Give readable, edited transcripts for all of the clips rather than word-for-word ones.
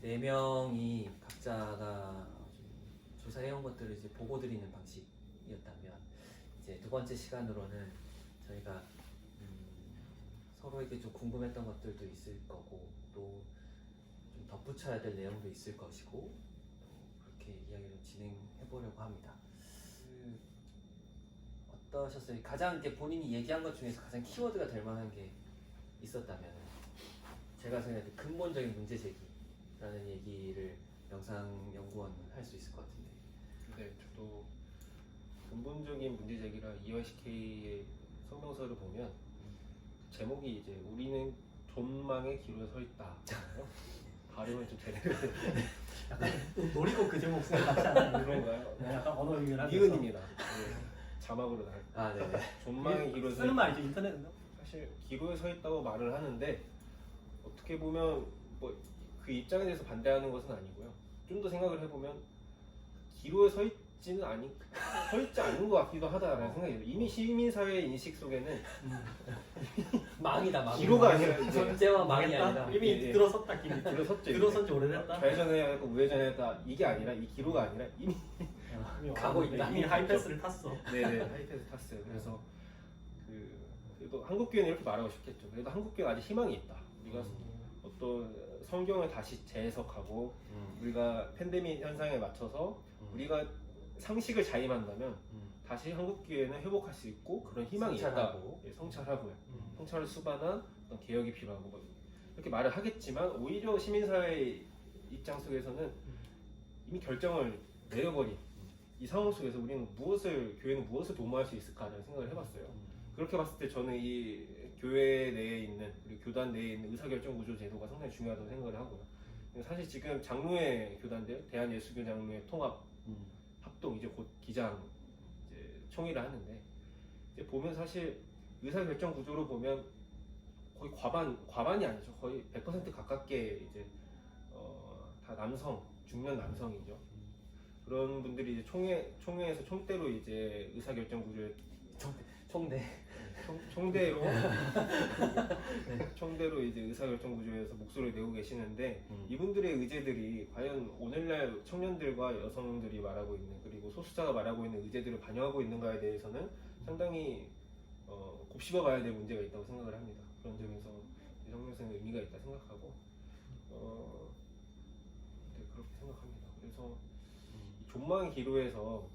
네 명이 각자가 조사해온 것들을 이제 보고 드리는 방식이었다면, 이제 두 번째 시간으로는 저희가 서로에게 좀 궁금했던 것들도 있을 거고, 또 좀 덧붙여야 될 내용도 있을 것이고, 그렇게 이야기를 진행해 보려고 합니다. 어떠셨어요? 가장 이제 본인이 얘기한 것 중에서 가장 키워드가 될 만한 게 있었다면, 제가 생각할 때 근본적인 문제 제기라는 얘기를 영상연구원은 할 수 있을 것 같은데. 네, 저도 근본적인 문제 제기라 EYCK의 성명서를 보면 제목이 이제 우리는 존망의 기로에 서 있다. 발음을 좀 제대로 약간 노리고 그 제목 생각하지 않아요? 그런가요? 네, 약간 언어 유연한 니은입니다. 네, 자막으로 다. 아, 네네. 존망의 기로에 서 쓰는 있다. 말이죠, 인터넷은. 사실 기로에 서 있다고 말을 하는데 어떻게 보면 뭐 그 입장에 대해서 반대하는 것은 아니고요. 좀 더 생각을 해보면 기로에 서 있지는 서 있지 않는 것 같기도 하다라는 생각이 들어요. 이미 시민사회의 인식 속에는 망이다, 망. 기로가 아니라 이제 존재와 망이 망했다? 아니라. 이미 예. 들어섰다, 김이. 들어섰죠. 들어선 지 오래됐다. 좌회전해야 하고 우회전해야 이게 아니라 이 기로가 아니라 이미 가고 있다. 이미 하이패스를 탔어. 네네 하이패스 탔어요. 그래서 그래도 한국교회는 이렇게 말하고 싶겠죠. 그래도 한국교회는 아직 희망이 있다. 우리가 어떤 성경을 다시 재해석하고 우리가 팬데믹 현상에 맞춰서 우리가 상식을 자임한다면 다시 한국교회는 회복할 수 있고 그런 희망이 성찰하고. 있다. 예, 성찰하고요. 성찰을 수반한 어떤 개혁이 필요하고 뭐 이렇게 말을 하겠지만 오히려 시민사회의 입장 속에서는 이미 결정을 내려버린 이 상황 속에서 우리는 교회는 무엇을 도모할 수 있을까라는 생각을 해봤어요. 그렇게 봤을 때 저는 이 교회 내에 있는 그리고 교단 내에 있는 의사결정 구조 제도가 상당히 중요하다고 생각을 하고요. 사실 지금 장로회 교단들 대한예수교 장로회 통합 합동 이제 곧 기장 이제 총회를 하는데 이제 보면 사실 의사결정 구조로 보면 거의 과반이 아니죠. 거의 100% 가깝게 이제 다 중년 남성이죠. 그런 분들이 이제 총회에서 총대로 이제 의사결정 구조에 총대. 총대로 총대로 이제 의사결정 구조에서 목소리를 내고 계시는데 이분들의 의제들이 과연 오늘날 청년들과 여성들이 말하고 있는 그리고 소수자가 말하고 있는 의제들을 반영하고 있는가에 대해서는 상당히 곱씹어봐야 될 문제가 있다고 생각을 합니다. 그런 점에서 이 성명서는 의미가 있다 생각하고 네, 그렇게 생각합니다. 그래서 이 존망의 기로에서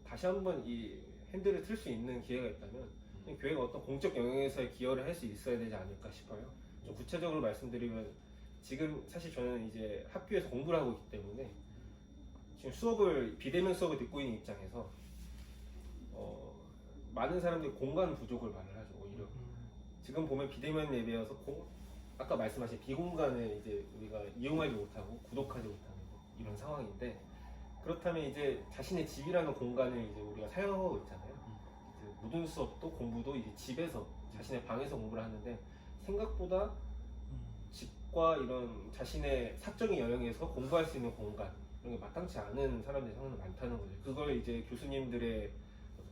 다시 한번 이 핸들을 틀 수 있는 기회가 있다면 교회가 어떤 공적 영역에서의 기여를 할 수 있어야 되지 않을까 싶어요. 좀 구체적으로 말씀드리면 지금 사실 저는 이제 학교에서 공부를 하고 있기 때문에 지금 비대면 수업을 듣고 있는 입장에서 많은 사람들이 공간 부족을 말을 하죠. 오히려 지금 보면 비대면 예배여서 아까 말씀하신 비공간을 이제 우리가 이용하지 못하고 구독하지 못하는 이런 상황인데 그렇다면 이제 자신의 집이라는 공간을 이제 우리가 사용하고 있잖아요. 모든 수업도 공부도 이제 집에서 자신의 방에서 공부를 하는데 생각보다 집과 이런 자신의 사적인 영역에서 공부할 수 있는 공간 이런 게 마땅치 않은 사람들이 상당히 많다는 거죠. 그걸 이제 교수님들의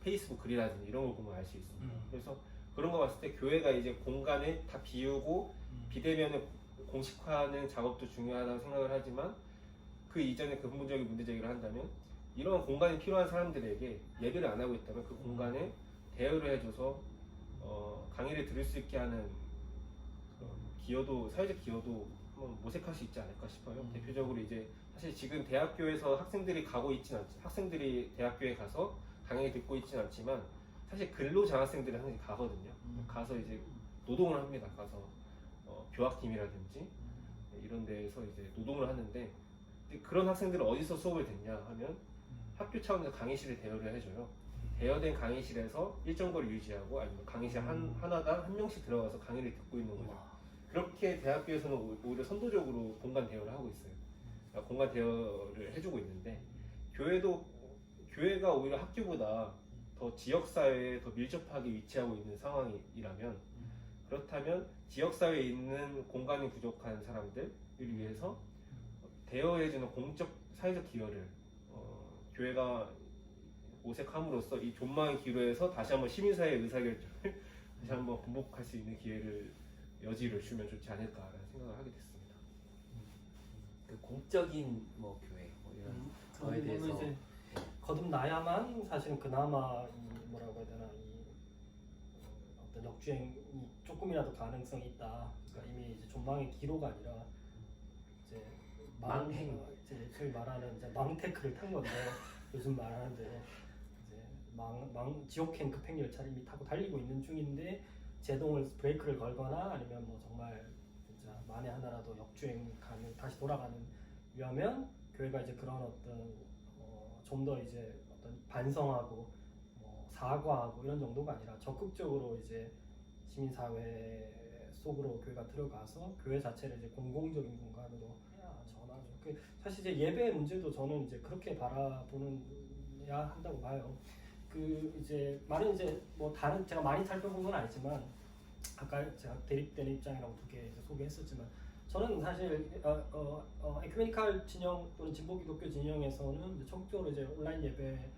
페이스북 글이라든지 이런 걸 보면 알 수 있습니다. 그래서 그런 거 봤을 때 교회가 이제 공간을 다 비우고 비대면을 공식화하는 작업도 중요하다고 생각을 하지만 그 이전에 근본적인 문제 제기를 한다면 이런 공간이 필요한 사람들에게 예배를 안 하고 있다면 그 공간에 대여를 해줘서 강의를 들을 수 있게 하는 사회적 기여도 한번 모색할 수 있지 않을까 싶어요. 대표적으로 이제 사실 지금 대학교에서 학생들이 대학교에 가서 강의를 듣고 있지는 않지만 사실 근로장학생들이 항상 가거든요. 가서 이제 노동을 합니다. 가서 교학팀이라든지 이런 데에서 이제 노동을 하는데 그런 학생들은 어디서 수업을 듣냐 하면 학교 차원에서 강의실을 대여를 해줘요. 대여된 강의실에서 일정 거리 유지하고 아니면 강의실 하나당 한 명씩 들어가서 강의를 듣고 있는 거죠. 그렇게 대학교에서는 오히려 선도적으로 공간 대여를 하고 있어요. 공간 대여를 해주고 있는데 교회가 오히려 학교보다 더 지역사회에 더 밀접하게 위치하고 있는 상황이라면 그렇다면 지역사회에 있는 공간이 부족한 사람들을 위해서 대여해주는 공적 사회적 기여를 교회가 모색함으로써 이 존망의 기로에서 다시 한번 시민사회의 의사결정을 다시 한번 번복할 수 있는 여지를 주면 좋지 않을까라는 생각을 하게 됐습니다. 그 공적인 뭐 교회 뭐 이런 거에 그런 대해서 거는 이제 거듭나야만 사실은 그나마 이 뭐라고 해야 되나 이 어떤 역주행이 조금이라도 가능성이 있다. 그러니까 이미 이제 존망의 기로가 아니라 이제 망행. 이제 소위 말하는 이제 망테크를 탄 건데 요즘 말하는 대로 이제 지옥행 급행열차를 이미 타고 달리고 있는 중인데 제동을 브레이크를 걸거나 아니면 뭐 정말 진짜 만에 하나라도 역주행 가는 다시 돌아가는 위하면 교회가 이제 그런 어떤 좀 더 이제 어떤 반성하고 사과하고 이런 정도가 아니라 적극적으로 이제 시민사회 속으로 교회가 들어가서 교회 자체를 이제 공공적인 공간으로 해야 전하죠. 사실 이제 예배 문제도 저는 이제 그렇게 바라보는야 한다고 봐요. 그 이제 많은 이제 뭐 다른 제가 많이 살펴본 건 아니지만 아까 제가 대립되는 입장이라고 두 개 소개했었지만 저는 사실 에큐메니칼 진영 또는 진보 기독교 진영에서는 이제 적극적으로 이제 온라인 예배의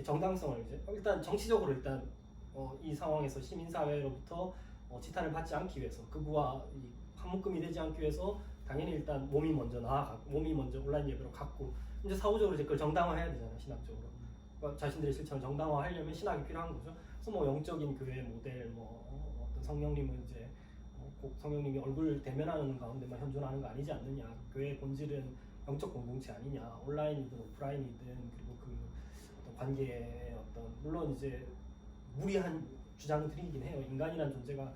정당성을 이제 일단 정치적으로 일단 이 상황에서 시민사회로부터 지탄을 받지 않기 위해서 극우와 이 한묶음이 되지 않기 위해서 당연히 일단 몸이 먼저 나아가고 몸이 먼저 온라인 예배로 갔고 이제 사후적으로 이제 그걸 정당화해야 되잖아요. 신학적으로 자신들의 실천을 정당화하려면 신학이 필요한 거죠. 그래서 뭐 영적인 교회 모델 어떤 성령님은 이제 꼭 성령님이 얼굴 대면하는 가운데만 현존하는 거 아니지 않느냐. 교회의 본질은 영적 공동체 아니냐. 온라인이든 오프라인이든 그리고 그 어떤 관계의 어떤 물론 이제 무리한 주장들이긴 해요. 인간이란 존재가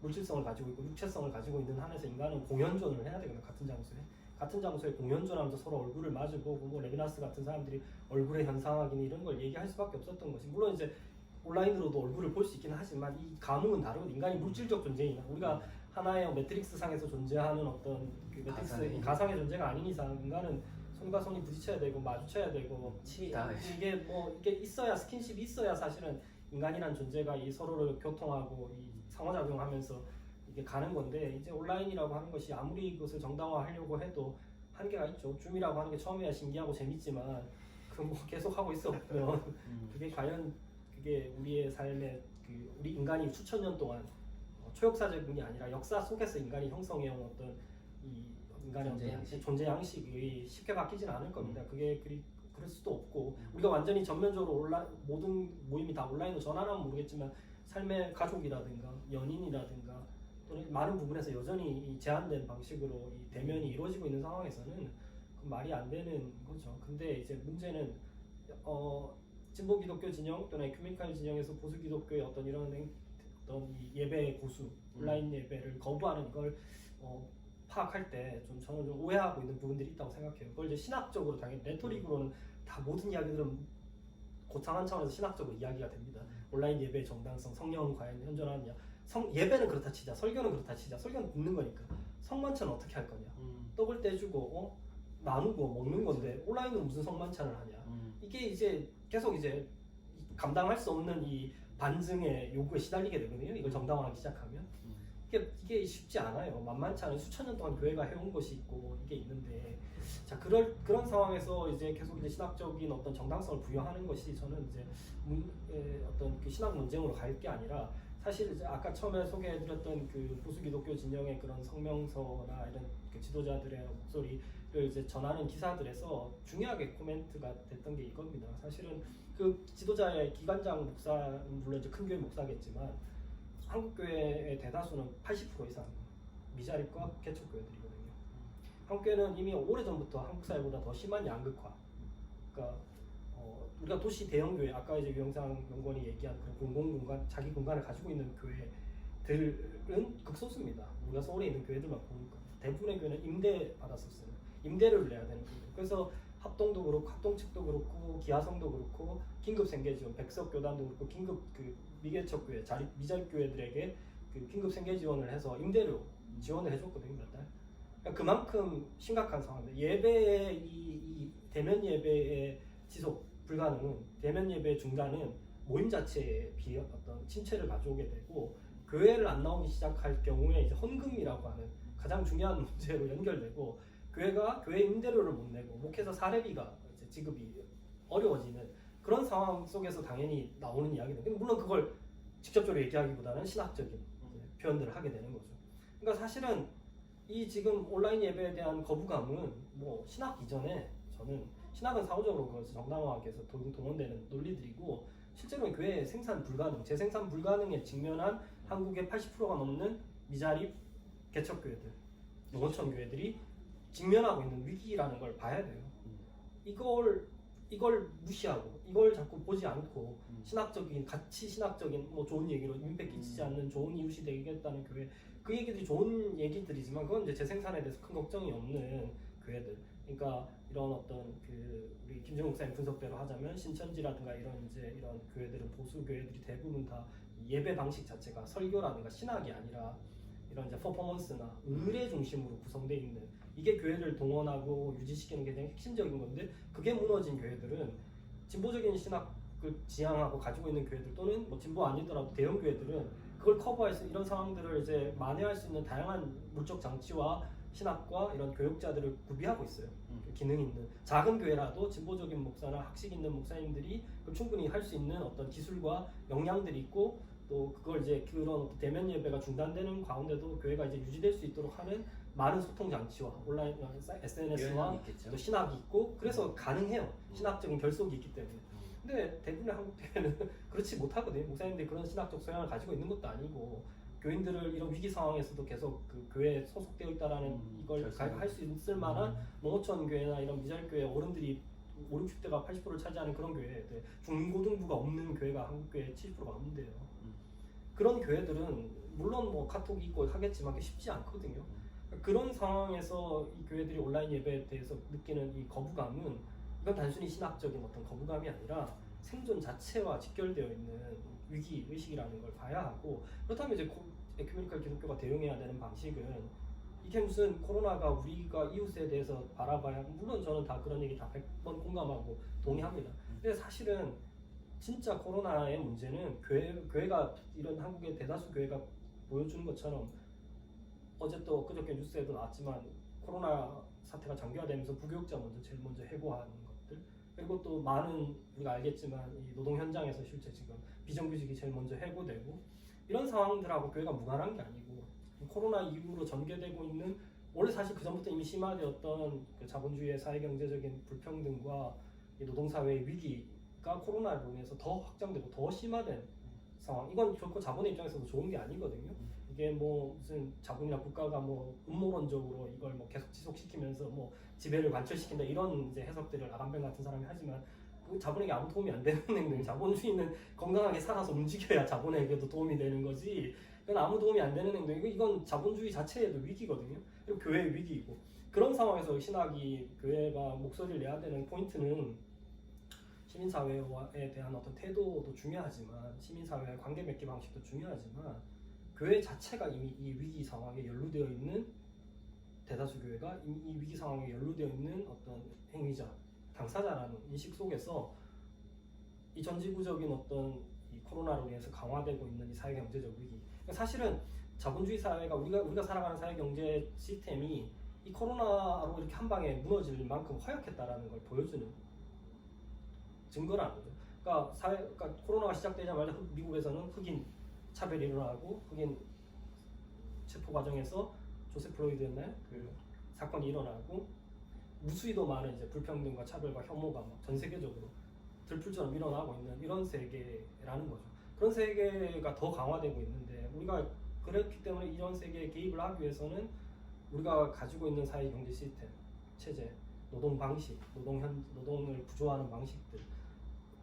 물질성을 가지고 있고 육체성을 가지고 있는 한에서 인간은 공연존을 해야 되거든요. 같은 장소에 공연존하면서 서로 얼굴을 마주보고 뭐 레비나스 같은 사람들이 얼굴의 현상학이니 이런 걸 얘기할 수밖에 없었던 것이 물론 이제 온라인으로도 얼굴을 볼 수 있기는 하지만 이 감흥은 다르거든요. 인간이 물질적 존재이나 우리가 하나의 매트릭스 상에서 존재하는 어떤 그 매트릭스 가상의 존재가 아닌 이상 인간은 손과 손이 부딪혀야 되고 마주쳐야 되고 치다 이게 뭐 이게 있어야 스킨십이 있어야 사실은 인간이란 존재가 이 서로를 교통하고 이 상호작용하면서 이게 가는 건데 이제 온라인이라고 하는 것이 아무리 이것을 정당화하려고 해도 한계가 있죠. 줌이라고 하는 게 처음에야 신기하고 재밌지만 그 뭐 계속 하고 있어 보면 그게 과연 그게 우리의 삶의 그 우리 인간이 수천 년 동안 초역사적인 게 아니라 역사 속에서 인간이 형성해온 어떤 이 인간의 존재 양식이 쉽게 바뀌진 않을 겁니다. 그게 그럴 수도 없고 우리가 완전히 전면적으로 모든 모임이 다 온라인으로 전환하면 모르겠지만 삶의 가족이라든가 연인이라든가 또는 많은 부분에서 여전히 이 제한된 방식으로 이 대면이 이루어지고 있는 상황에서는 그 말이 안 되는 거죠. 근데 이제 문제는 진보 기독교 진영 또는 에큐메니칼 진영에서 보수 기독교의 어떤 이런 어떤 이 예배의 고수 온라인 예배를 거부하는 걸 파악할 때 좀 저는 좀 오해하고 있는 부분들이 있다고 생각해요. 그걸 이제 신학적으로 당연히 레토릭으로는 다 모든 이야기들은 고상한 차원에서 신학적으로 이야기가 됩니다. 온라인 예배의 정당성, 성령은 과연 현존하느냐. 예배는 그렇다 치자, 설교는 그렇다 치자. 설교는 듣는 거니까. 성만찬은 어떻게 할 거냐. 떡을 떼주고 나누고 먹는 건데 온라인으로 무슨 성만찬을 하냐. 이게 이제 계속 이제 감당할 수 없는 이 반증의 요구에 시달리게 되거든요. 이걸 정당화하기 시작하면. 이게 쉽지 않아요. 만만치 않은 수천 년 동안 교회가 해온 것이 있고 이게 있는데 자 그런 상황에서 이제 계속 이제 신학적인 어떤 정당성을 부여하는 것이 저는 이제 어떤 그 신학 논쟁으로 갈 게 아니라 사실 이제 아까 처음에 소개해드렸던 그 보수 기독교 진영의 그런 성명서나 이런 그 지도자들의 목소리를 이제 전하는 기사들에서 중요하게 코멘트가 됐던 게 이겁니다. 사실은 그 지도자의 기관장 목사는 물론 이제 큰 교회 목사겠지만 한국 교회의 대다수는 80% 이상 미자립과 개척 교회들이거든요. 한국 교회는 이미 오래전부터 한국 사회보다 더 심한 양극화. 그러니까 우리가 도시 대형 교회 아까 이제 유영상 연구원이 얘기한 그런 공공공간 자기 공간을 가지고 있는 교회들은 극소수입니다. 우리가 서울에 있는 교회들만 보니까 대부분의 교회는 임대 받았었어요. 임대료를 내야 되는 거예요. 그래서 합동도 그렇고 합동측도 그렇고 기아성도 그렇고 긴급 생계지원, 백석교단도 그렇고 긴급 그 미개척 교회, 미자립 교회들에게 그 긴급 생계 지원을 해서 임대료 지원을 해줬거든요, 몇 달. 그러니까 그만큼 심각한 상황입니다. 예배의 이 대면 예배의 지속 불가능은 대면 예배 중단은 모임 자체에 어떤 침체를 가져오게 되고 교회를 안 나오기 시작할 경우에 이제 헌금이라고 하는 가장 중요한 문제로 연결되고 교회가 교회 임대료를 못 내고 목회자 사례비가 이제 지급이 어려워지는 그런 상황 속에서 당연히 나오는 이야기인데 물론 그걸 직접적으로 얘기하기보다는 신학적인 표현들을 하게 되는 거죠. 그러니까 사실은 이 지금 온라인 예배에 대한 거부감은 뭐 신학 이전에 저는 신학은 사후적으로 그것을 정당화하기 위해서 동원되는 논리들이고 실제로는 교회 생산 불가능, 재생산 불가능에 직면한 한국의 80%가 넘는 미자립 개척교회들, 농어촌 교회들이 직면하고 있는 위기라는 걸 봐야 돼요. 이걸 무시하고 이걸 자꾸 보지 않고 신학적인 가치 신학적인 뭐 좋은 얘기로 민폐 끼치지 않는 좋은 이웃이 되겠다는 교회 그 얘기들이 좋은 얘기들이지만 그건 이제 재생산에 대해서 큰 걱정이 없는 교회들. 그러니까 이런 어떤 그 우리 김정욱 목사님 분석대로 하자면 신천지라든가 이런 교회들은 보수 교회들이 대부분 다 예배 방식 자체가 설교라든가 신학이 아니라 이런 이제 퍼포먼스나 의례 중심으로 구성되어 있는 이게 교회를 동원하고 유지시키는 게 굉장히 핵심적인 건데 그게 무너진 교회들은 진보적인 신학을 지향하고 가지고 있는 교회들 또는 뭐 진보 아니더라도 대형 교회들은 그걸 커버할 수 이런 상황들을 이제 만회할 수 있는 다양한 물적 장치와 신학과 이런 교육자들을 구비하고 있어요. 기능 있는 작은 교회라도 진보적인 목사나 학식 있는 목사님들이 충분히 할 수 있는 어떤 기술과 역량들이 있고 또 그걸 이제 그런 어떤 대면 예배가 중단되는 가운데도 교회가 이제 유지될 수 있도록 하는 많은 소통 장치와 온라인 SNS와 또 신학이 있고 그래서 가능해요. 신학적인 결속이 있기 때문에. 근데 대부분의 한국 교회는 그렇지 못하거든요. 목사님들이 그런 신학적 소양을 가지고 있는 것도 아니고 교인들을 이런 위기 상황에서도 계속 그 교회에 소속되어 있다라는 이걸 할 수 있을 만한 농어촌 교회나 이런 미자립 교회 어른들이 5, 60대가 80%를 차지하는 그런 교회들 중고등부가 없는 교회가 한국 교회 70%가 없는데요. 그런 교회들은 물론 뭐 카톡이 있고 하겠지만 그게 쉽지 않거든요. 그런 상황에서 이 교회들이 온라인 예배에 대해서 느끼는 이 거부감은 이건 단순히 신학적인 어떤 거부감이 아니라 생존 자체와 직결되어 있는 위기 의식이라는 걸 봐야 하고 그렇다면 이제 에큐메니컬 기독교가 대응해야 되는 방식은 이게 무슨 코로나가 우리가 이웃에 대해서 바라봐야 물론 저는 다 그런 얘기 다 100번 공감하고 동의합니다. 근데 사실은 진짜 코로나의 문제는 교회가 이런 한국의 대다수 교회가 보여주는 것처럼 어제 또 엊그저께 뉴스에도 나왔지만 코로나 사태가 장기화되면서 부교육자 제일 먼저 해고하는 것들 그리고 또 많은 우리가 알겠지만 이 노동 현장에서 실제 지금 비정규직이 제일 먼저 해고되고 이런 상황들하고 교회가 무관한 게 아니고 코로나 이후로 전개되고 있는 원래 사실 그 전부터 이미 심화되었던 그 자본주의의 사회경제적인 불평등과 이 노동사회의 위기가 코로나로 인해서 더 확장되고 더 심화된 상황. 이건 결코 자본의 입장에서도 좋은 게 아니거든요. 이게 뭐 무슨 자본이나 국가가 뭐 음모론적으로 이걸 뭐 계속 지속시키면서 뭐 지배를 관철시킨다 이런 이제 해석들을 아간뱅 같은 사람이 하지만 그 자본에게 아무 도움이 안 되는 행동. 자본주의는 건강하게 살아서 움직여야 자본에게도 도움이 되는 거지. 그건 아무 도움이 안 되는 행동이고 이건 자본주의 자체에도 위기거든요. 그리고 교회의 위기이고 그런 상황에서 신학이 교회가 목소리를 내야 되는 포인트는 시민사회에 대한 어떤 태도도 중요하지만 시민사회의 관계 맺기 방식도 중요하지만 교회 자체가 이미 이 위기 상황에 연루되어 있는 대다수 교회가 이미 이 위기 상황에 연루되어 있는 어떤 행위자, 당사자라는 인식 속에서 이 전지구적인 어떤 이 코로나로 인해서 강화되고 있는 이 사회 경제적 위기. 그러니까 사실은 자본주의 사회가 우리가 살아가는 사회 경제 시스템이 이 코로나로 이렇게 한 방에 무너질 만큼 허약했다라는 걸 보여주는 증거라는 거죠. 그러니까 코로나가 시작되자마자 미국에서는 흑인 차별이 일어나고 흑인 체포 과정에서 조세 플로이드였나요? 그 사건이 일어나고 무수히도 많은 이제 불평등과 차별과 혐오가 막 전 세계적으로 들풀처럼 일어나고 있는 이런 세계라는 거죠. 그런 세계가 더 강화되고 있는데 우리가 그렇기 때문에 이런 세계에 개입을 하기 위해서는 우리가 가지고 있는 사회 경제 시스템, 체제, 노동 방식, 노동을 구조하는 방식들,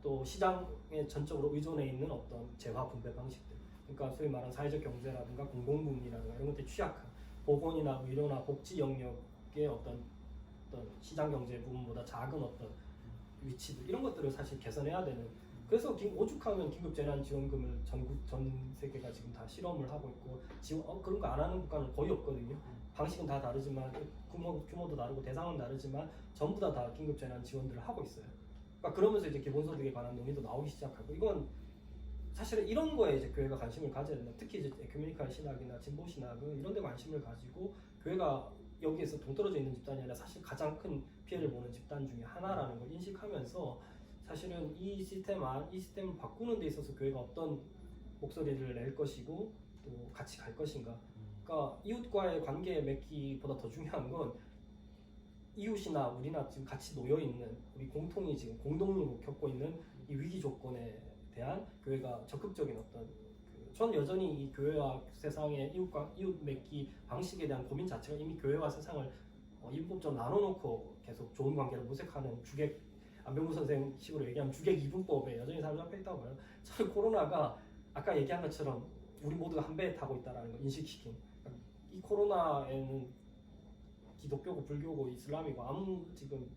또 시장에 전적으로 의존해 있는 어떤 재화 분배 방식들, 그러니까 소위 말하는 사회적 경제라든가 공공분리라든가 이런 것들이 취약한 보건이나 의료나 복지 영역의 어떤 시장 경제 부분보다 작은 어떤 위치들 이런 것들을 사실 개선해야 되는. 그래서 오죽하면 긴급재난지원금을 전 세계가 지금 다 실험을 하고 있고 그런 거 안 하는 국가는 거의 없거든요. 방식은 다 다르지만 규모도 다르고 대상은 다르지만 전부 다 긴급재난 지원들을 하고 있어요. 그러니까 그러면서 이제 기본소득에 관한 논의도 나오기 시작하고 이건 사실은 이런 거에 이제 교회가 관심을 가져야 된다. 특히 이제 에큐메니컬 신학이나 진보 신학은 이런 데 관심을 가지고 교회가 여기에서 동떨어져 있는 집단이 아니라 사실 가장 큰 피해를 보는 집단 중에 하나라는 걸 인식하면서 사실은 이 시스템을 바꾸는 데 있어서 교회가 어떤 목소리를 낼 것이고 또 같이 갈 것인가. 그러니까 이웃과의 관계 맺기보다 더 중요한 건 이웃이나 우리나 지금 같이 놓여 있는 우리 공통이 지금 공동으로 겪고 있는 이 위기 조건에 대한 교회가 적극적인 어떤 전 여전히 이 교회와 세상의 이웃과 이웃 맺기 방식에 대한 고민 자체가 이미 교회와 세상을 이분법적으로 나눠놓고 계속 좋은 관계를 모색하는 주객 안병구 선생 식으로 얘기하면 주객 이분법에 여전히 사로잡혀 있다고 봐요. 저는 코로나가 아까 얘기한 것처럼 우리 모두가 한 배에 타고 있다는 걸 인식시킨 이 코로나에는 기독교고 불교고 이슬람이고 아무 지금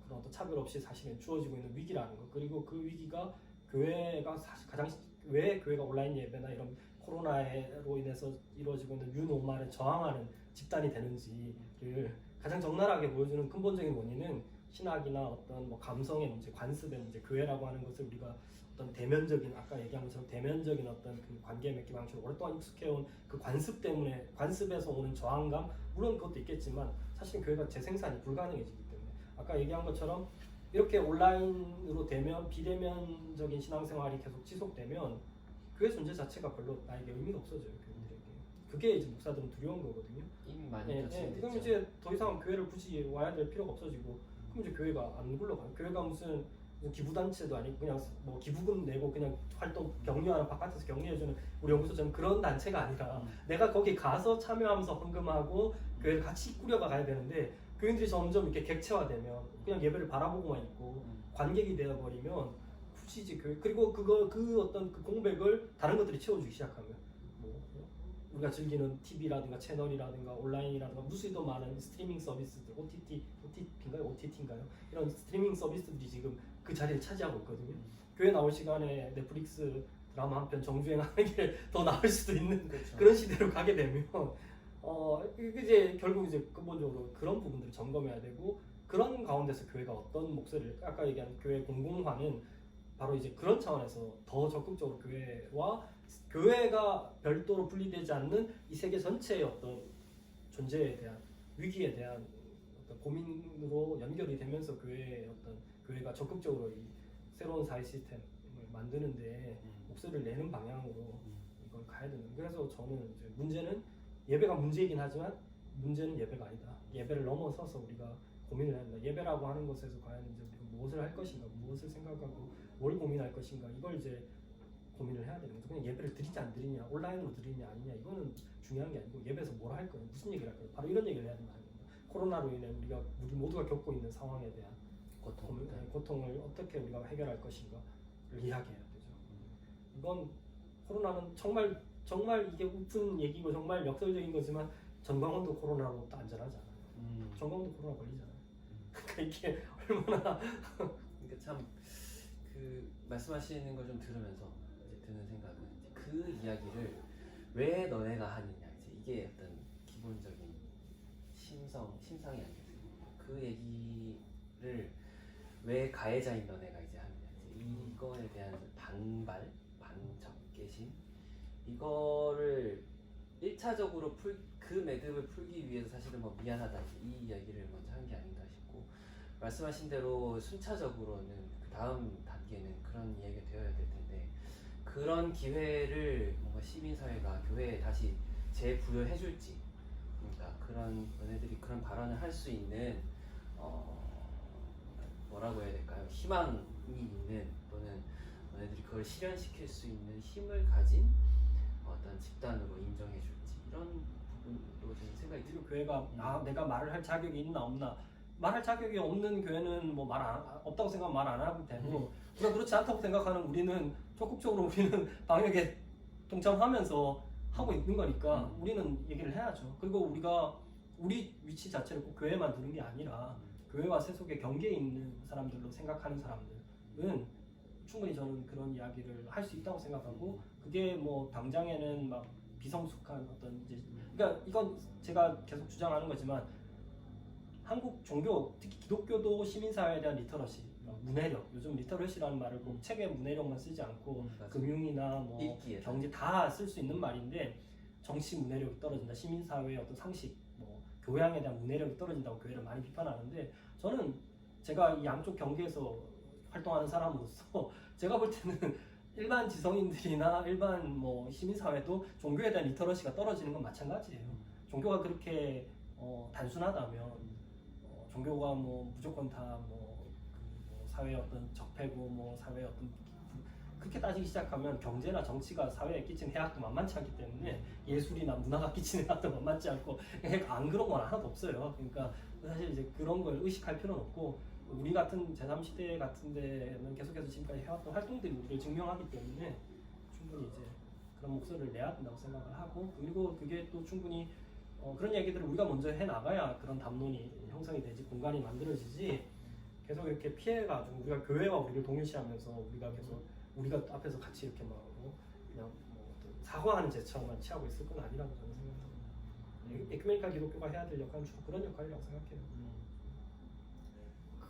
그런 어떤 차별 없이 사실은 주어지고 있는 위기라는 것 그리고 그 위기가 교회가 사실 가장 왜 교회가 온라인 예배나 이런 코로나로 인해서 이루어지고 있는 뉴노멀에 저항하는 집단이 되는지를 가장 적나라하게 보여주는 근본적인 원인은 신학이나 어떤 뭐 감성의 문제, 관습의 문제, 교회라고 하는 것을 우리가 어떤 대면적인 아까 얘기한 것처럼 대면적인 어떤 그 관계 맺기 방식으로 오랫동안 익숙해온 그 관습 때문에 관습에서 오는 저항감 물론 그것도 있겠지만 사실은 교회가 재생산이 불가능해지기 때문에 아까 얘기한 것처럼 이렇게 온라인으로 대면 비대면적인 신앙생활이 계속 지속되면 교회 존재 자체가 별로 나에게 의미가 없어져요 교인들에게. 그게 이제 목사들은 두려운 거거든요. 이미 많이 닫힌 그럼 이제 더 이상 교회를 굳이 와야 될 필요가 없어지고 그럼 이제 교회가 안 굴러가요. 교회가 무슨 기부단체도 아니고 그냥 뭐 기부금 내고 그냥 활동 격려하는 바깥에서 격려해주는 우리 연구소처럼 그런 단체가 아니라 내가 거기 가서 참여하면서 헌금하고 교회를 같이 꾸려가 가야 되는데 교인들이 점점 이렇게 객체화되면 그냥 예배를 바라보고만 있고 관객이 되어버리면 굳이 이제 교회 그리고 그 어떤 그 공백을 다른 것들이 채워주기 시작하면 뭐 우리가 즐기는 TV라든가 채널이라든가 온라인이라든가 무수히도 많은 스트리밍 서비스들 OTT인가요? 이런 스트리밍 서비스들이 지금 그 자리를 차지하고 있거든요. 교회 나올 시간에 넷플릭스 드라마 한 편 정주행하는 게 더 나을 수도 있는 그렇죠. 그런 시대로 가게 되면 이제 결국 이제 근본적으로 그런 부분들을 점검해야 되고 그런 가운데서 교회가 어떤 목소리를 아까 얘기한 교회 공공화는 바로 이제 그런 차원에서 더 적극적으로 교회가 별도로 분리되지 않는 이 세계 전체의 어떤 존재에 대한 위기에 대한 어떤 고민으로 연결이 되면서 교회가 적극적으로 이 새로운 사회 시스템을 만드는데 목소리를 내는 방향으로 이걸 가야 되는. 그래서 저는 이제 문제는 예배가 문제이긴 하지만 문제는 예배가 아니다. 예배를 넘어서서 우리가 고민을 해야 된다. 예배라고 하는 것에서 과연 이제 우리가 무엇을 할 것인가, 무엇을 생각하고 뭘 고민할 것인가 이걸 이제 고민을 해야 되는 거죠. 그냥 예배를 드리지 안 드리냐, 온라인으로 드리냐 아니냐 이거는 중요한 게 아니고 예배에서 뭘 할 거냐, 무슨 얘기를 할 거냐 바로 이런 얘기를 해야 된다는 겁니다. 코로나로 인해 우리 모두가 겪고 있는 상황에 대한 고통을 어떻게 우리가 해결할 것인가를 이야기해야 되죠. 이건 코로나는 정말 이게 웃픈 얘기고 정말 역설적인 거지만 전광훈도 코로나로 또 안전하지 않아요. 전광훈도 코로나 걸리잖아요. 그러니까 이게 얼마나 그러니까 참 그 말씀하시는 걸 좀 들으면서 이제 드는 생각은 이제 그 이야기를 왜 너네가 하느냐 이제 이게 어떤 기본적인 심상이 아니겠습니까? 그 얘기를 왜 가해자인 너네가 이제 하느냐 이제 이거에 대한 반발, 반적개심 이거를 1차적으로 그 매듭을 풀기 위해서 사실은 뭐 미안하다 이 이야기를 먼저 한 게 아닌가 싶고 말씀하신 대로 순차적으로는 그 다음 단계는 그런 이야기가 되어야 될 텐데 그런 기회를 뭔가 시민사회가 교회에 다시 재부여해줄지 그러니까 그런 너네들이 그런 발언을 할 수 있는 뭐라고 해야 될까요? 희망이 있는 또는 너네들이 그걸 실현시킬 수 있는 힘을 가진 어떤 집단으로 인정해줄지 이런 부분도 좀 생각이 들고 교회가 내가 말을 할 자격이 있나 없나 말할 자격이 없는 교회는 뭐 없다고 생각하면 말 안 하고 되고 우리가 그렇지 않다고 생각하는 우리는 적극적으로 우리는 방역에 동참하면서 하고 있는 거니까 우리는 얘기를 해야죠. 그리고 우리가 우리 위치 자체를 꼭 교회만 두는 게 아니라 교회와 세속의 경계에 있는 사람들로 생각하는 사람들은 충분히 저는 그런 이야기를 할 수 있다고 생각하고 그게 뭐 당장에는 막 비성숙한 어떤 이제 그러니까 이건 제가 계속 주장하는 거지만 한국 종교 특히 기독교도 시민사회에 대한 리터러시 문해력 요즘 리터러시라는 말을 꼭 책에 문해력만 쓰지 않고 금융이나 뭐 읽기에. 경제 다 쓸 수 있는 말인데 정치 문해력이 떨어진다 시민사회의 어떤 상식 뭐 교양에 대한 문해력이 떨어진다고 교회를 많이 비판하는데 저는 제가 이 양쪽 경계에서 활동하는 사람으로서 제가 볼 때는 일반 지성인들이나 일반 뭐 시민사회도 종교에 대한 리터러시가 떨어지는 건 마찬가지예요. 종교가 그렇게 단순하다면 종교가 뭐 무조건 다뭐 사회의 어떤 적폐고 뭐 사회의 어떤 그렇게 따지기 시작하면 경제나 정치가 사회에 끼친 해악도 만만치 않기 때문에 예술이나 문화가 끼치는 해악도 만만치 않고 안 그런 건 하나도 없어요. 그러니까 사실 이제 그런 걸 의식할 필요는 없고 우리 같은 제3시대 같은 데는 계속해서 지금까지 해왔던 활동들이 우리를 증명하기 때문에 충분히 이제 그런 목소리를 내야 된다고 생각을 하고 그리고 그게 또 충분히 그런 얘기들을 우리가 먼저 해나가야 그런 담론이 형성이 되지 공간이 만들어지지 계속 이렇게 피해가지고 우리가 교회와 우리를 동일시하면서 우리가 계속 우리가 앞에서 같이 이렇게 막 그냥 뭐 어떤 사과하는 제처럼만 취하고 있을 건 아니라고 저는 생각합니다. 에큐메니칼 기독교가 해야 될 역할은 주로 그런 역할이라고 생각해요.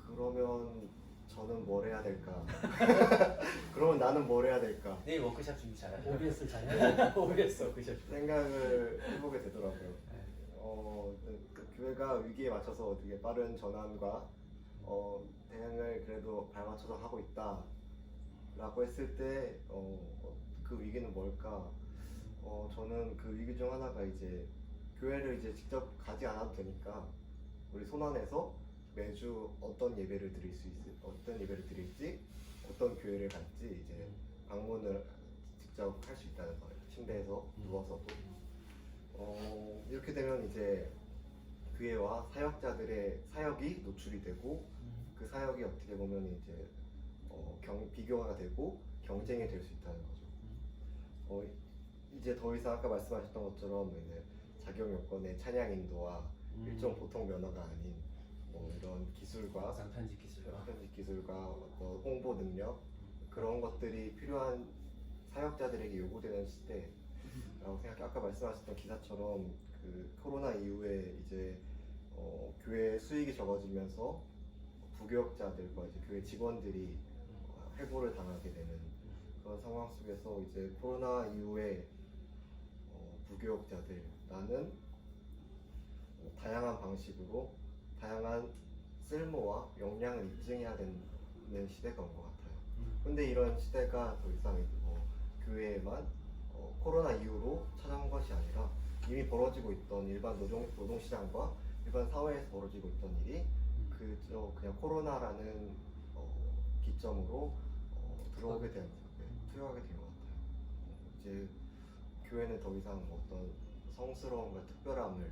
그러면 저는 뭘 해야 될까? 그러면 나는 뭘 해야 될까? 내일 워크샵 준비 잘하죠. OBS 잘 OBS 워크샵. 생각을 해보게 되더라고요. 그 교회가 위기에 맞춰서 어떻게 빠른 전환과 대응을 그래도 발맞춰서 하고 있다라고 했을 때 그 위기는 뭘까? 저는 그 위기 중 하나가 이제 교회를 이제 직접 가지 않아도 되니까 우리 손안에서 매주 어떤 예배를 드릴지 어떤 교회를 갈지 이제 방문을 직접 할 수 있다는 거예요. 침대에서 누워서도 이렇게 되면 이제 교회와 사역자들의 사역이 노출이 되고 그 사역이 어떻게 보면 이제 비교가 되고 경쟁이 될 수 있다는 거죠. 이제 더 이상 아까 말씀하셨던 것처럼 이제 자격 요건의 찬양 인도와 일종 보통 면허가 아닌 뭐 이런 기술과 편집 기술과 어떤 홍보 능력 그런 것들이 필요한 사역자들에게 요구되는 시대라고 생각해. 아까 말씀하셨던 기사처럼 그 코로나 이후에 이제 교회 수익이 적어지면서 부교역자들과 이제 교회 직원들이 해고를 당하게 되는 그런 상황 속에서 이제 코로나 이후에 부교역자들 나는 다양한 방식으로 다양한 쓸모와 역량을 입증해야 되는 시대가 온 것 같아요. 근데 이런 시대가 더 이상 교회에만 코로나 이후로 찾아온 것이 아니라 이미 벌어지고 있던 일반 노동시장과 일반 사회에서 벌어지고 있던 일이 그냥 코로나라는 기점으로 들어오게 된 투여하게 된 것 같아요. 이제 교회는 더 이상 어떤 성스러움과 특별함을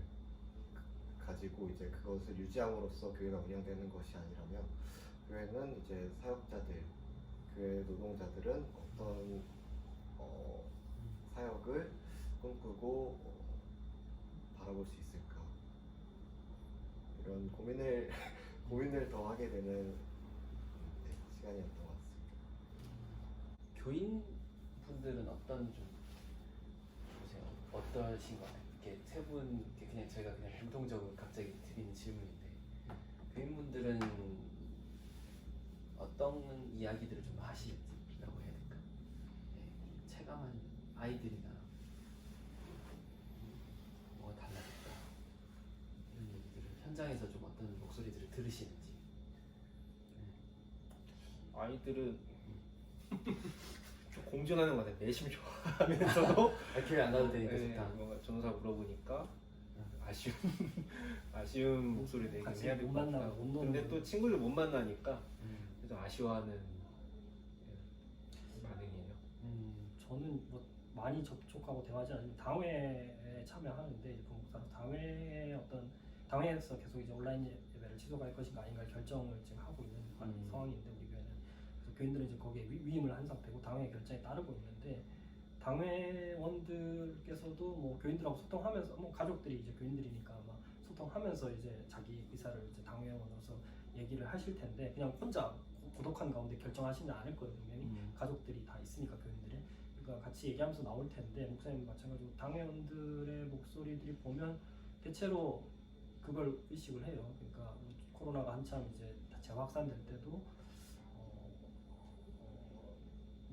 가지고 이제 그것을 유지함으로써 교회가 운영되는 것이 아니라면 교회는 이제 사역자들, 교회 노동자들은 어떤 사역을 꿈꾸고 바라볼 수 있을까 이런 고민을 더 하게 되는 시간이었던 것 같습니다. 교인분들은 어떤 좀 보세요. 어떠신가요? 이렇게 세 분 그냥 저희가 그냥 공통적으로 갑자기 드리는 질문인데 교인분들은 어떤 이야기들을 좀 하시라고 해야 될까? 체감한 아이들이나 뭐가 달라졌다 이런 얘기들을 현장에서 좀 어떤 목소리들을 들으시는지. 아이들은 좀 공존하는 것 같아요. 내심 좋아하면서도 교회 안 가도 되니까 네, 좋다. 뭔가 전사 물어보니까 아쉬운 목소리 내긴 같이 해야 될 못 것 만나고 같고 못 노는 근데 또 친구를 못 만나니까 좀 아쉬워하는 반응이에요. 저는 뭐 많이 접촉하고 대화하지 않으면 당회에 참여하는데 이제 부목사로 당회에서 계속 이제 온라인 예배를 지속할 것인가 아닌가를 결정을 지금 하고 있는 상황인데 우리 교회는 그래서 교인들은 이제 거기에 위임을 한 상태고 당회 결정에 따르고 있는데 당회원들께서도 뭐 교인들하고 소통하면서 뭐 가족들이 이제 교인들이니까 아마 소통하면서 이제 자기 의사를 이제 당회원으로서 얘기를 하실 텐데 그냥 혼자 고독한 가운데 결정하시는 않을 거예요. 분명히 가족들이 다 있으니까 교인들의 그러니까 같이 얘기하면서 나올 텐데 목사님 마찬가지로 당회원들의 목소리들이 보면 대체로 그걸 의식을 해요. 그러니까 코로나가 한참 이제 재확산될 때도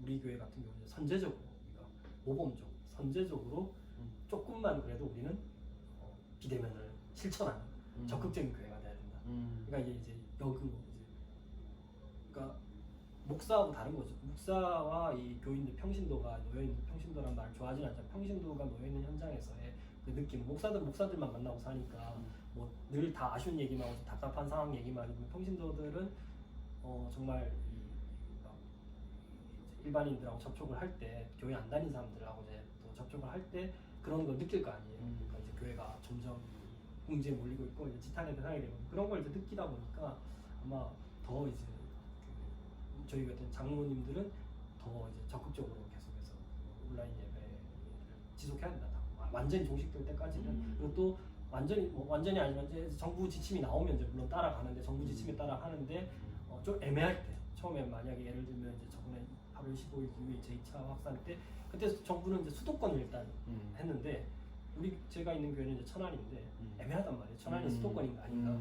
우리 교회 같은 경우는 선제적으로 우리가 모범적 선제적으로 조금만 그래도 우리는 비대면을 실천하는 적극적인 교회가 돼야 된다. 그러니까 이게 이제 역으로 이제 그러니까 목사하고 다른 거죠. 목사와 이 교인들 평신도가 놓여있는, 평신도란 말 좋아하진 않지만 평신도가 놓여있는 현장에서의 그 느낌, 목사들만 만나고 사니까 뭐 늘 다 아쉬운 얘기만 하고 답답한 상황 얘기만 하고, 평신도들은 정말 막 일반인들하고 접촉을 할 때, 교회 안 다니는 사람들하고 이제 또 접촉을 할 때 그런 걸 느낄 거 아니에요. 그러니까 이제 교회가 점점 궁지에 몰리고 있고 이제 지탄의 대상이 되고 그런 걸 이제 느끼다 보니까 아마 더 이제 저희 같은 장로님들은 더 이제 적극적으로 계속해서 온라인 예배를 지속해야 된다. 완전히 종식될 때까지는. 그리고 또 완전히 아니면 이제 정부 지침이 나오면 이제 물론 따라가는데, 정부 지침에 따라하는데 좀 애매할 때, 처음에 만약에 예를 들면 이제 저번에 8월 15일 이후에 제2차 확산 때, 그때 정부는 이제 수도권을 일단 했는데, 제가 있는 교회는 이제 천안인데 애매하단 말이에요. 천안이 수도권인가 아닌가.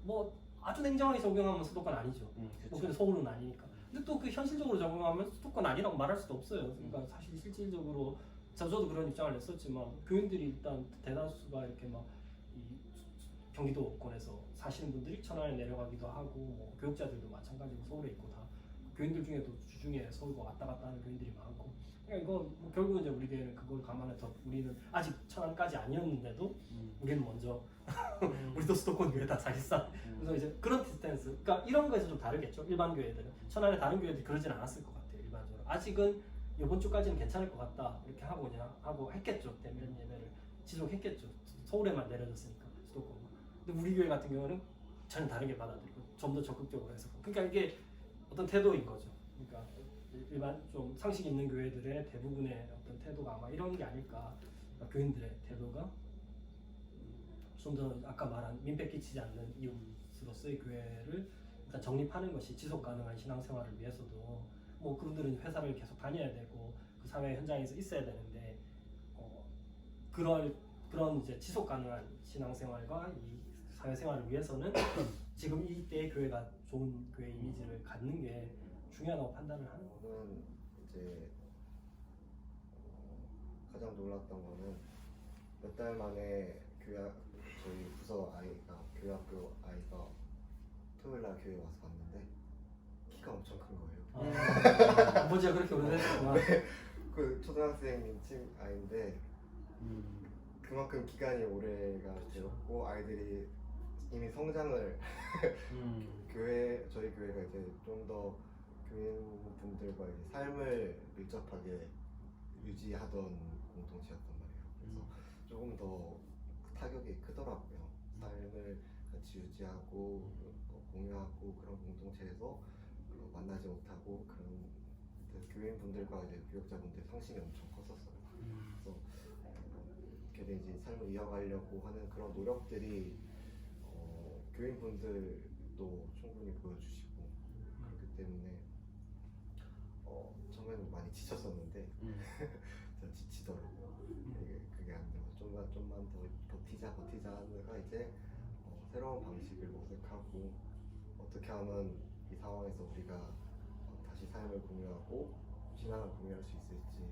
뭐 아주 냉정하게 적용하면 수도권 아니죠. 뭐 근데 서울은 아니니까. 근데 또 그 현실적으로 적용하면 수도권 아니라고 말할 수도 없어요. 그러니까 사실 실질적으로 저도 그런 입장을 냈었지만, 교인들이 일단 대다수가 이렇게 막 이 경기도권에서 사시는 분들이 천안에 내려가기도 하고, 뭐 교육자들도 마찬가지고 서울에 있고, 다 교인들 중에도 주중에 서울과 왔다 갔다 하는 교인들이 많고. 그러니까 이거 뭐 결국은 이제 우리 교회는 그걸 감안해서, 우리는 아직 천안까지 아니었는데도 우리는 먼저 우리도 수도권 교회다 사실상. 그래서 이제 그런 디스텐스, 그러니까 이런 거에서 좀 다르겠죠. 일반 교회들은, 천안의 다른 교회들이 그러진 않았을 것 같아요. 일반적으로 아직은 이번 주까지는 괜찮을 것 같다 이렇게 하고 했겠죠. 대면 예배를 지속했겠죠. 서울에만 내려졌으니까, 수도권만. 근데 우리 교회 같은 경우는 전혀 다르게 받아들이고 좀 더 적극적으로 해서, 그러니까 이게 어떤 태도인 거죠. 그러니까 일반 좀 상식 있는 교회들의 대부분의 어떤 태도가 아마 이런 게 아닐까. 그러니까 교인들의 태도가 좀 더 아까 말한 민폐 끼치지 않는 이웃으로서의 교회를 일단 정립하는 것이 지속 가능한 신앙생활을 위해서도, 뭐 그분들은 회사를 계속 다녀야 되고 그 사회 현장에서 있어야 되는데, 그런 이제 지속 가능한 신앙생활과 이 사회생활을 위해서는 지금 이때의 교회가 좋은 교회 이미지를 갖는 게 중요하다고 판단을 하는 거예요. 저는 이제 가장 놀랐던 거는 몇 달 만에 저희 부서 교회학교 아이가 토요일 날 교회 와서 봤는데 키가 엄청 큰 거예요. 아버지가 그렇게 오래됐구나. 그 초등학생 아이인데 그만큼 기간이 오래가 되었고, 아이들이 이미 성장을 저희 교회가 이제 좀 더 교인분들과 이제 삶을 밀접하게 유지하던 공동체였단 말이에요. 그래서 조금 더 타격이 크더라고요. 삶을 같이 유지하고 공유하고 그런 공동체에서 만나지 못하고, 그래서 교인분들과 이제 교역자분들 상심이 엄청 컸었어요. 그래서 걔네 이제 삶을 이어가려고 하는 그런 노력들이 교인분들도 충분히 보여주시고, 그렇기 때문에 처음에는 많이 지쳤었는데 진짜 지치더라고요. 그게 안 되고 좀만 더 버티자 하다가 이제 새로운 방식을 모색하고, 어떻게 하면 이 상황에서 우리가 다시 삶을 공유하고 신앙을 공유할 수 있을지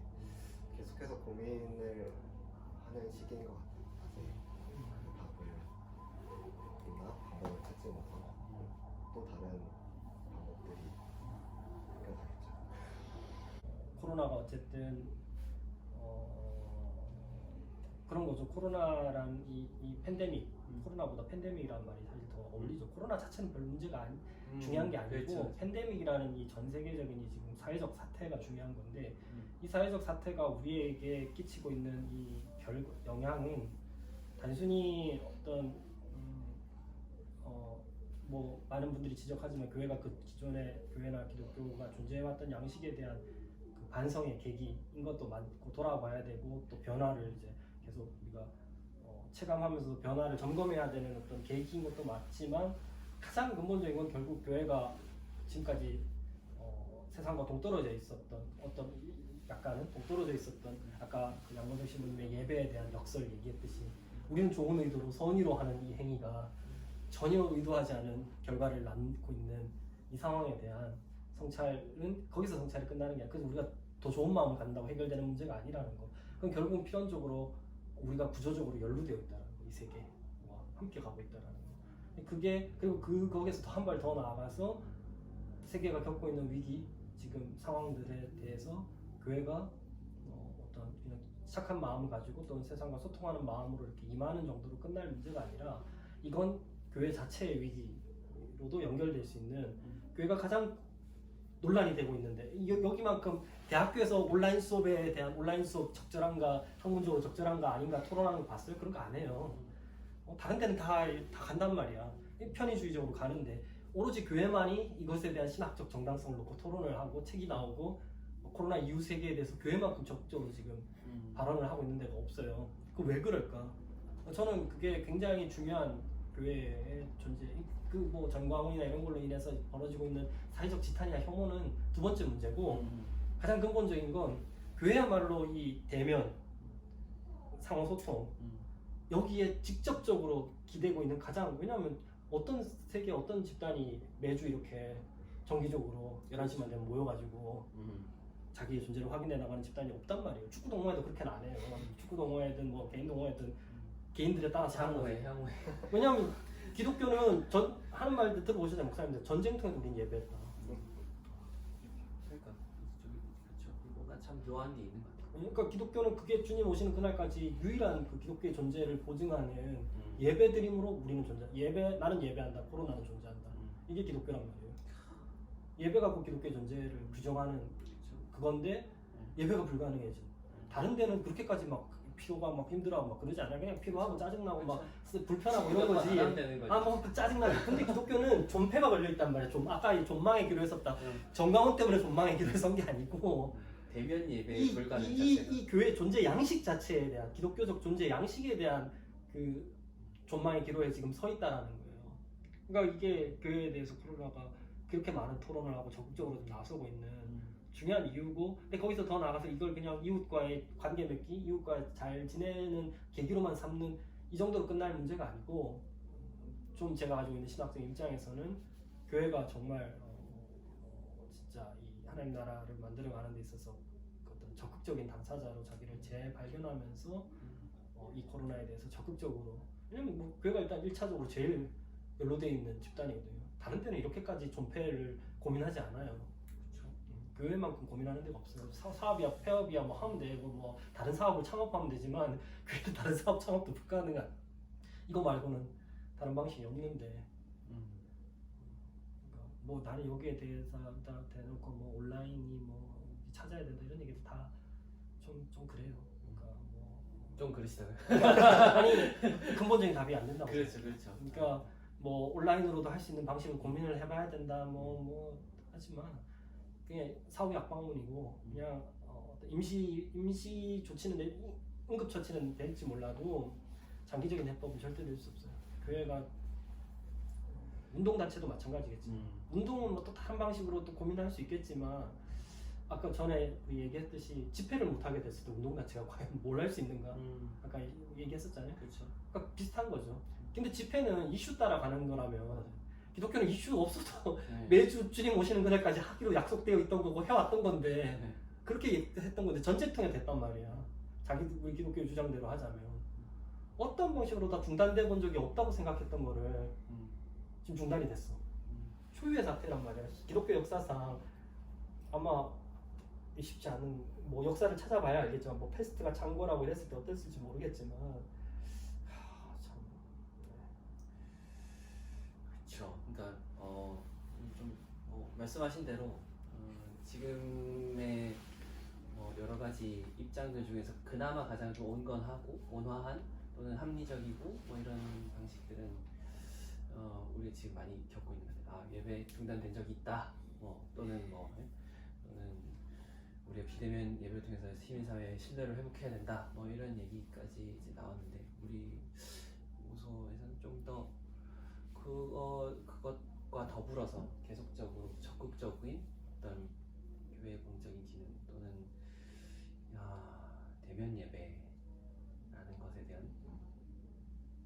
계속해서 고민을 하는 시기인 것 같아요. 아직 그 방법을 찾지 못하고 또 다른 방법들이 생겨나겠죠. 코로나가 어쨌든 그런 거죠. 코로나란 이 팬데믹, 코로나보다 팬데믹이라는 말이 사실 더 어울리죠. 코로나 자체는 별 문제가 중요한 게 아니고, 그렇죠. 팬데믹이라는 이 전 세계적인 이 지금 사회적 사태가 중요한 건데, 이 사회적 사태가 우리에게 끼치고 있는 이 영향은 단순히 어떤 뭐 많은 분들이 지적하지만 교회가 그 기존의 교회나 기독교가 존재해왔던 양식에 대한 그 반성의 계기인 것도 많고, 돌아봐야 되고 또 변화를 이제 계속 우리가 체감하면서 변화를 점검해야 되는 어떤 계기인 것도 맞지만, 가장 근본적인 건 결국 교회가 지금까지 세상과 동떨어져 있었던, 어떤 약간은 동떨어져 있었던, 아까 그 양건석 신부님의 예배에 대한 역설 얘기했듯이, 우리는 좋은 의도로 선의로 하는 이 행위가 전혀 의도하지 않은 결과를 낳고 있는 이 상황에 대한 성찰은 거기서 성찰이 끝나는 게 아니라, 그래서 우리가 더 좋은 마음을 갖는다고 해결되는 문제가 아니라는 거. 그건 결국은 필연적으로 우리가 구조적으로 연루되어 있다는 거, 이 세계와 함께 가고 있다는 거. 그게, 그리고 거기에서 더 한 발 더 나아가서 세계가 겪고 있는 위기 지금 상황들에 대해서 교회가 어떤 그냥 착한 마음을 가지고 또는 세상과 소통하는 마음으로 이렇게 임하는 정도로 끝날 문제가 아니라 이건 교회 자체의 위기로도 연결될 수 있는 교회가 가장 논란이 되고 있는데 여기만큼 대학교에서 온라인 수업에 대한 온라인 수업 적절한가 학문적으로 적절한가 아닌가 토론하는 거 봤어요? 그런 거 안 해요. 다른 데는 다 간단 말이야. 편의주의적으로 가는데 오로지 교회만이 이것에 대한 신학적 정당성을 놓고 토론을 하고 책이 나오고 코로나 이후 세계에 대해서 교회만큼 적극적으로 지금 발언을 하고 있는 데가 없어요. 그 왜 그럴까? 저는 그게 굉장히 중요한 교회의 존재. 그 뭐 전광훈이나 이런 걸로 인해서 벌어지고 있는 사회적 지탄이나 혐오는 두 번째 문제고 가장 근본적인 건 교회야말로 이 대면 상호 소통 여기에 직접적으로 기대고 있는 가장 왜냐하면 어떤 세계 어떤 집단이 매주 이렇게 정기적으로 11시만 되면 모여가지고 자기의 존재를 확인해 나가는 집단이 없단 말이에요. 축구 동호회도 그렇게는 안 해요. 축구 동호회든 뭐 개인 동호회든 개인들에 따라서 하는 거예요. 향후에 왜냐하면 기독교는 하는 말 들어보셨잖아요. 목사님들 전쟁통에도 우린 예배했다. 그러니까 그렇죠. 뭔가 참 묘한 게 있는 것 같아요. 그러니까 기독교는 그게 주님 오시는 그날까지 유일한 그 기독교의 존재를 보증하는 예배드림으로 우리는 나는 예배한다. 코로나는 존재한다. 이게 기독교란 말이에요. 예배가 그 기독교의 존재를 규정하는 그건데 예배가 불가능해져. 다른 데는 그렇게까지 막 피로가 막 힘들어하고 막 그러지 않아요. 그냥 피로하고 짜증나고 막 불편하고 이런 거지. 뭐 짜증나지. 근데 기독교는 존폐가 걸려 있단 말이야. 아까 이 존망의 길을 했었다. 정강원 때문에 존망의 길을 선 게 아니고 대면 예배 불가능 자체가 이 교회 존재 양식 자체에 대한 기독교적 존재 양식에 대한 그 존망의 기로에 지금 서 있다라는 거예요. 그러니까 이게 교회에 대해서 코로나가 그렇게 많은 토론을 하고 적극적으로 좀 나서고 있는 중요한 이유고, 근데 거기서 더 나아가서 이걸 그냥 이웃과의 관계 맺기, 이웃과 잘 지내는 계기로만 삼는 이 정도로 끝날 문제가 아니고, 좀 제가 가지고 있는 신학적 입장에서는 교회가 정말 진짜 이 하나님 나라를 만들어가는 데 있어서 어떤 적극적인 당사자로 자기를 재발견하면서 이 코로나에 대해서 적극적으로, 왜냐면 뭐 교회가 일단 1차적으로 제일 연로되어 있는 집단이거든요. 다른 데는 이렇게까지 존폐를 고민하지 않아요. 교회만큼 고민하는 데가 없어요. 사업이야, 폐업이야 뭐 하면 되고 뭐 다른 사업을 창업하면 되지만 교회는 다른 사업 창업도 불가능한 이거 말고는 다른 방식이 없는데 그러니까 뭐 나는 여기에 대해서 대놓고 뭐 온라인이 뭐 찾아야 된다 이런 얘기도 다 좀 그래요. 그러니까 뭐 좀 그러시다고요? 아니 근본적인 답이 안 된다고. 그렇죠. 그러니까 뭐 온라인으로도 할 수 있는 방식을 고민을 해봐야 된다 뭐 하지만 그냥 사후 약방문이고 그냥 임시 조치는 응급 처치는 될지 몰라도 장기적인 해법은 절대 될 수 없어요. 교회가 운동단체도 마찬가지겠지. 운동은 뭐 또 다른 방식으로 또 고민할 수 있겠지만 아까 전에 얘기했듯이 집회를 못하게 됐을 때 운동단체가 과연 뭘 할 수 있는가 아까 얘기했었잖아요. 그렇죠. 그러니까 비슷한 거죠. 근데 집회는 이슈 따라 가는 거라면 기독교는 이슈 없어도 매주 주님 오시는 그날까지 하기로 약속되어 있던 거고 해왔던 건데 그렇게 했던 건데 전쟁통에 됐단 말이야. 우리 기독교 주장대로 하자면 어떤 방식으로 다 중단돼 본 적이 없다고 생각했던 거를 지금 중단이 됐어. 초유의 사태란 말이야. 기독교 역사상 아마 쉽지 않은 뭐 역사를 찾아봐야 알겠지만 뭐 패스트가 창궐하고 이랬을 때 어땠을지 모르겠지만 참 그렇죠. 그러니까 좀 말씀하신 대로 지금의 여러 가지 입장들 중에서 그나마 가장 좀 온건하고 온화한 또는 합리적이고 뭐 이런 방식들은 우리가 지금 많이 겪고 있는 것 같아요. 예배 중단된 적이 있다. 또는 우리가 비대면 예배를 통해서 시민사회의 신뢰를 회복해야 된다. 뭐 이런 얘기까지 이제 나왔는데 우리 모소에서는 좀 더 그것과 더불어서 계속적으로 적극적인 어떤 교회의 공적인 기능 또는 대면 예배라는 것에 대한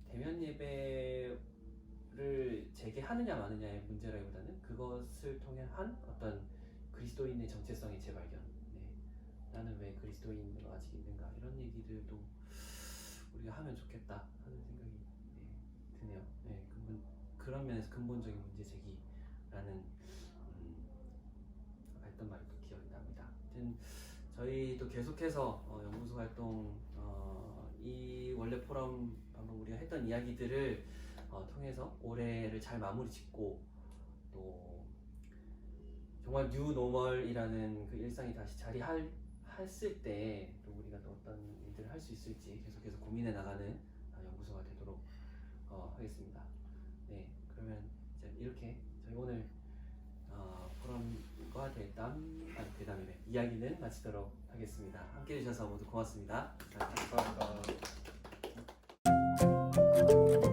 대면 예배를 재개하느냐 마느냐의 문제라기보다는 그것을 통해 한 어떤 그리스도인의 정체성의 재발견, 나는 왜 그리스도인으로 아직 있는가 이런 얘기들도 우리가 하면 좋겠다 하는 생각이 드네요. 그런 면에서 근본적인 문제 제기라는 했던 말도 기억이 납니다. 아무튼 저희도 계속해서 연구소 활동 이 원래 포럼 방금 우리가 했던 이야기들을 통해서 올해를 잘 마무리 짓고 또 정말 뉴 노멀이라는 그 일상이 다시 자리했을 때 또 우리가 또 어떤 일들을 할 수 있을지 계속해서 고민해 나가는 연구소가 되도록 하겠습니다. 네, 그러면 이제 이렇게 저희 오늘 포럼과 대담의 이야기는 마치도록 하겠습니다. 함께 해주셔서 모두 고맙습니다. 감사합니다. 감사합니다.